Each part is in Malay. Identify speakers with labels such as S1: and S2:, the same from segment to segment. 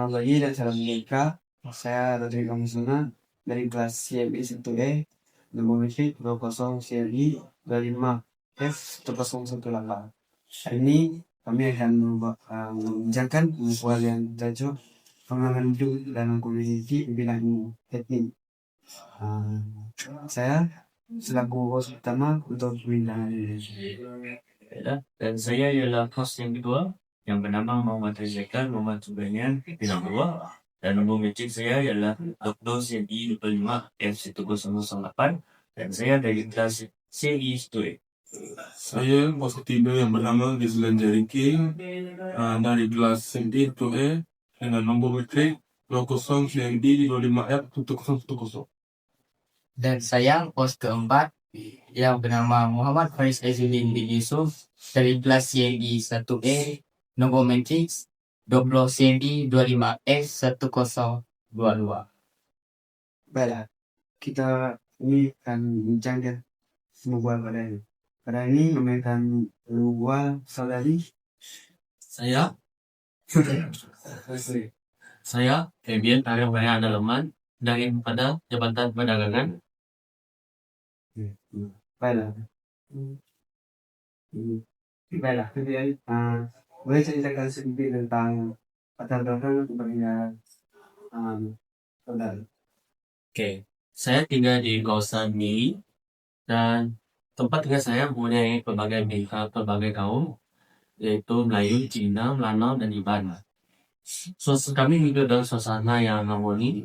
S1: Selamat pagi dan salam sejahtera. Saya Rodrigo Musuna dari kelas CMI 1E nomor metric 20 CMI 25 F 1018. Hari ini kami akan membincangkan buku yang tajuk pengembangan hidup dalam komuniti pembinaan etnik. Saya selaku host utama untuk perbincangan ini.
S2: Ya, dan saya ialah host yang kedua yang bernama Muhammad Rizal Muhammad Subanian bintang 2 dan nombor metric saya ialah 20 CI 25 F1008 dan saya dari kelas CI Stue.
S3: Saya host ketiga yang bernama Rizlan Jariki dari kelas CMD 2E dengan nombor metrik 20 CMD 25F 1010.
S4: Dan saya host keempat yang bernama Muhammad Faris Aizudin bin Yusuf dari kelas CMD 1E nomor matrix 20 CMD 25F 1022.
S1: Baiklah, kita ini akan bincangkan semua pada ini. Pada ini memainkan dua saudari.
S2: Saya Fabian Arif Raya Dalaman dari pada Jabatan Perdagangan.
S1: Baiklah. Baiklah, kemudian boleh ceritakan sedikit tentang latar belakang kepribadian saudari.
S2: Oke, saya tinggal di kawasan Miri dan tempat tinggal saya mempunyai pelbagai kaum yaitu Melayu, Cina, Melanau, dan Iban. Kami hidup dalam suasana yang harmoni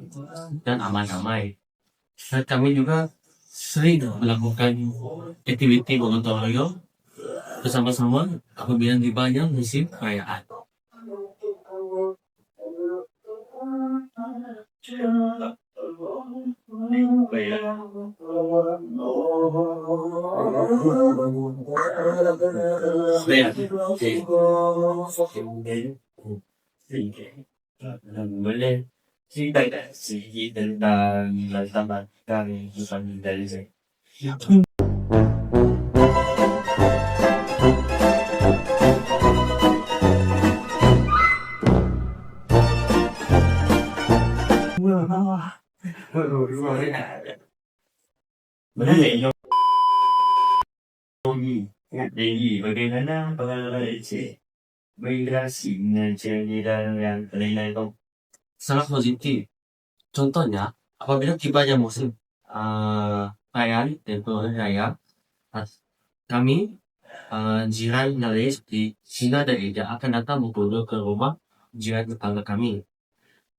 S2: dan aman damai. Dan kami juga sering melakukan aktiviti gotong royong bersama-sama apabila tibanya musim perayaan. Boleh cerita tak sedikit tentang latar belakang bukan dari saya? Bagaimana pengalaman Encik berinteraksi dengan cemilan yang lain-lain tu? Sangat positif. Contohnya, apabila tibanya musim perayaan iaitu Hari Raya, kami jiran yang lain seperti Cina dan India akan datang berkunjung ke rumah jiran tetangga kami.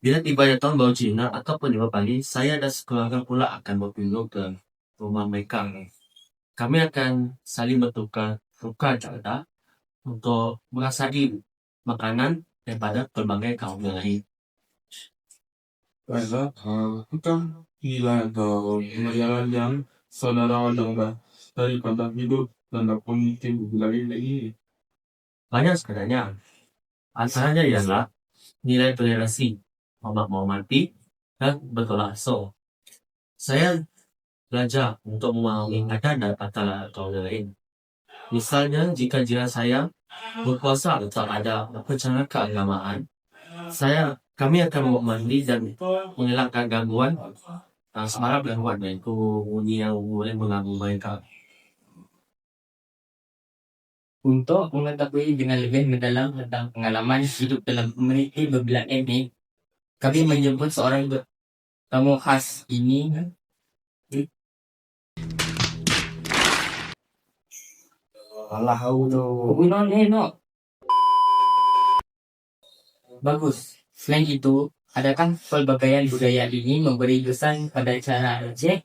S2: Bila tibanya tahun baru Cina ataupun 5 pagi, saya dan sekeluarga pula akan berkunjung ke rumah mereka. Kami akan saling bertukar cerita untuk merasai makanan daripada pelbagai kaum yang lain.
S3: Baiklah, kita gila atau pelajaran yang saudara dapat daripada hidup dan komuniti lain lagi.
S2: Banyak sebenarnya. Antaranya ialah nilai toleransi, menghormati, dan bertolak ansur. Saya belajar untuk memahami adat dan antara kaum yang lain. Misalnya, jika jiran saya berpuasa atau ada acara keagamaan, kami akan menghormati dan mengelakkan gangguan semarak gangguan iaitu bunyi yang boleh mengganggu mereka.
S4: Untuk mengetahui dengan lebih mendalam tentang pengalaman hidup dalam komuniti berbelah etnik, kami menjemput seorang tamu khas ini.
S1: Allah
S4: Bagus. Selain itu, adakah pelbagaian budaya ini memberi kesan pada cara Aceh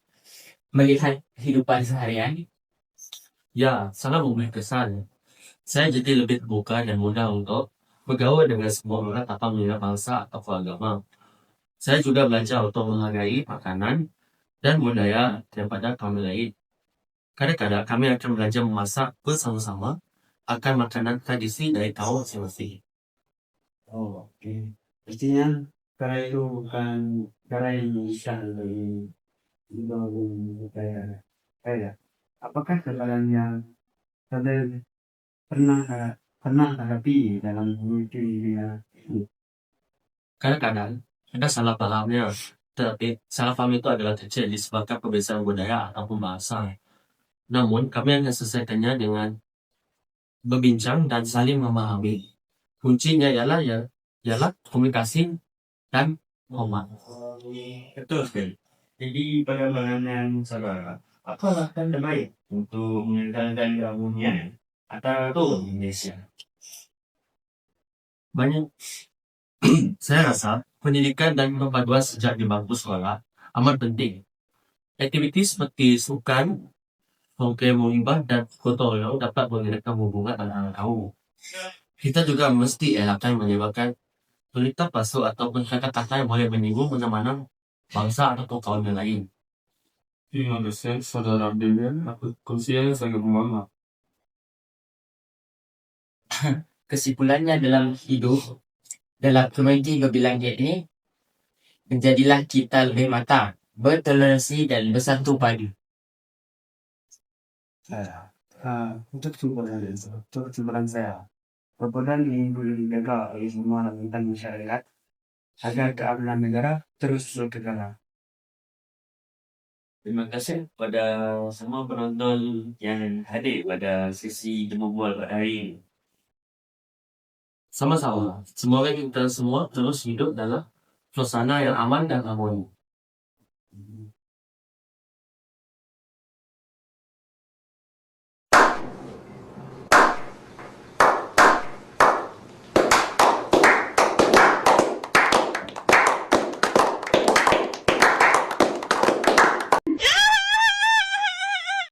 S4: melihat kehidupan seharian?
S2: Ya, sangat memberi kesan. Saya jadi lebih terbuka dan mudah untuk bergaul dengan semua orang tanpa mengira bangsa atau agama. Saya juga belajar untuk menghargai makanan dan budaya daripada kaum lain. Kadang-kadang kami akan belajar memasak bersama-sama akan makanan tradisi dari kaum masing-masing.
S1: Oh, oke. Pastinya karena itu bukan cara yang bisa dari kayak apakah kesalahan yang saudara pernah hadapi dalam komuniti ini?
S2: Kadang-kadang ada salah pahamnya, tetapi salah paham itu adalah terjadi disebabkan perbedaan budaya ataupun bahasa. Namun, kami akan selesaikannya dengan berbincang dan saling memahami. Kuncinya ialah komunikasi dan hormat. Betul sekali. Jadi pada pandangan saudara, apa langkah terbaik untuk meningkatkan keharmonian antara tuh Indonesia? Banyak. Saya rasa pendidikan dan perpaduan sejak di bangku sekolah amat penting. Aktiviti seperti sukan, hoki mengimbang dan tutorial dapat mengeratkan hubungan antara kaum. Kita juga mesti elakkan menyebabkan berita palsu ataupun kata-kata yang boleh menyinggung mana-mana bangsa atau kaum yang lain.
S3: Terima kasih saudara Dewian, aku kursinya sangat bermanfaat.
S4: Kesimpulannya dalam hidup, dalam komuniti berbilang ini, menjadilah kita lebih matang, bertoleransi dan bersatu padu.
S1: Untuk kesimpulan saya, perbedaan ini boleh dijaga oleh semua lapisan masyarakat agar keamanan negara terus terjaga.
S2: Terima kasih pada semua penonton yang hadir pada sesi Jemu Bual pada hari ini. Sama-sama, semoga kita semua terus hidup dalam suasana yang aman dan harmoni.